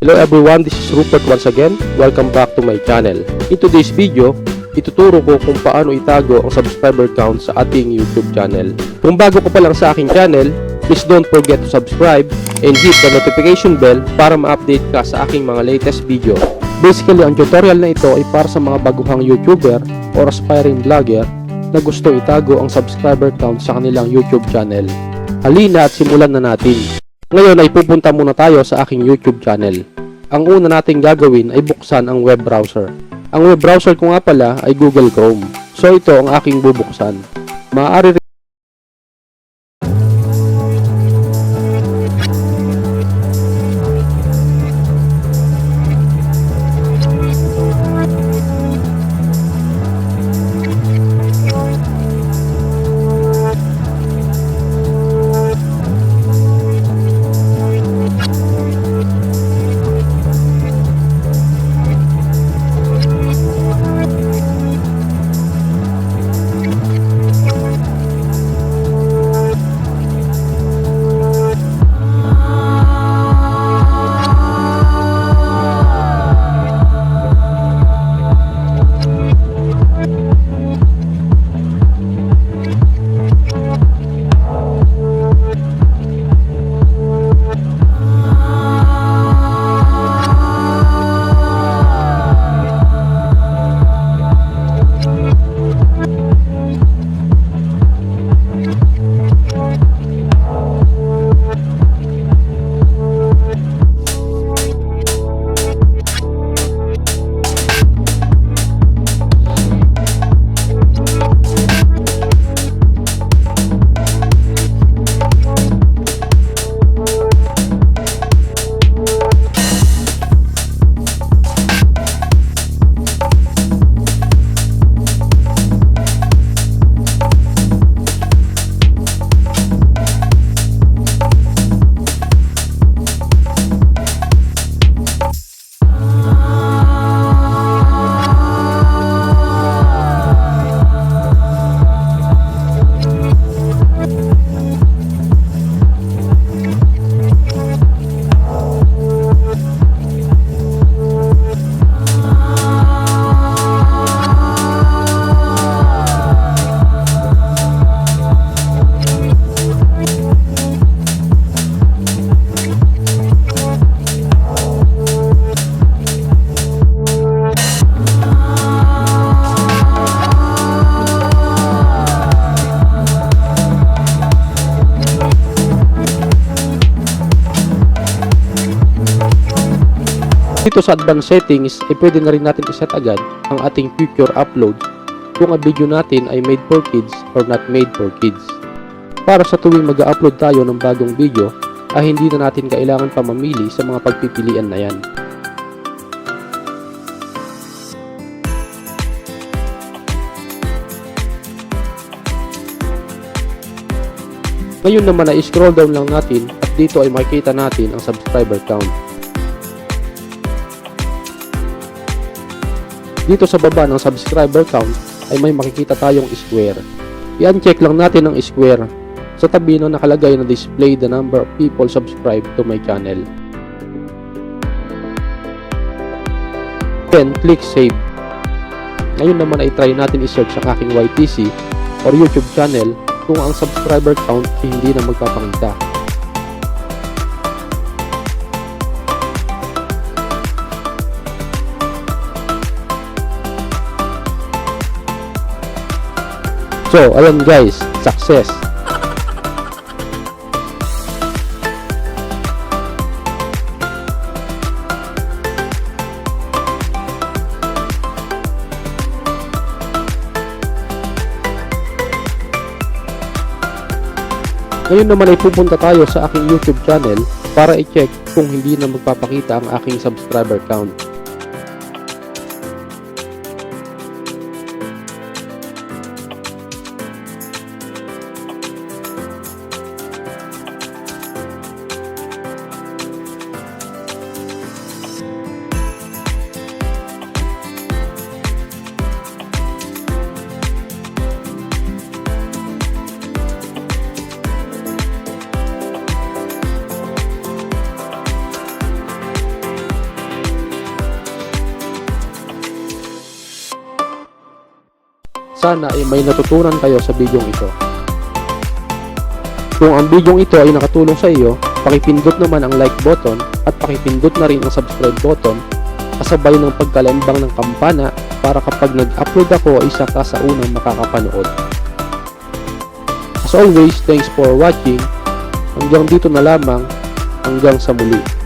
Hello everyone, this is Rupert once again. Welcome back to my channel. In today's video, ituturo ko kung paano itago ang subscriber count sa ating YouTube channel. Kung bago ka pa lang sa aking channel, please don't forget to subscribe and hit the notification bell para ma-update ka sa aking mga latest video. Basically, ang tutorial na ito ay para sa mga baguhang YouTuber or aspiring vlogger na gusto itago ang subscriber count sa kanilang YouTube channel. Halina at simulan na natin. Ngayon ay pupunta muna tayo sa aking YouTube channel. Ang una nating gagawin ay buksan ang web browser. Ang web browser ko nga pala ay Google Chrome. So ito ang aking bubuksan. Maaari rin dito sa advanced settings ay pwede na rin natin iset agad ang ating future uploads kung ang video natin ay made for kids or not made for kids. Para sa tuwing mag-upload tayo ng bagong video ay hindi na natin kailangan pa mamili sa mga pagpipilian na yan. Ngayon naman ay scroll down lang natin at dito ay makikita natin ang subscriber count. Dito sa baba ng subscriber count ay may makikita tayong square. I-uncheck lang natin ang square sa tabi na nakalagay na display the number of people subscribed to my channel. Then click save. Ngayon naman ay try natin i-search ang aking YTC or YouTube channel kung ang subscriber count ay hindi na magpapakita. So, ayan guys, success! Ngayon naman ay pupunta tayo sa aking YouTube channel para i-check kung hindi na magpapakita ang aking subscriber count. Sana ay may natutunan kayo sa bidyong ito. Kung ang bidyong ito ay nakatulong sa iyo, pakipindot naman ang like button at pakipindot na rin ang subscribe button kasabay ng pagkalembang ng kampana para kapag nag-upload ako ay isa ka sa unang makakapanood. As always, thanks for watching. Hanggang dito na lamang. Hanggang sa muli.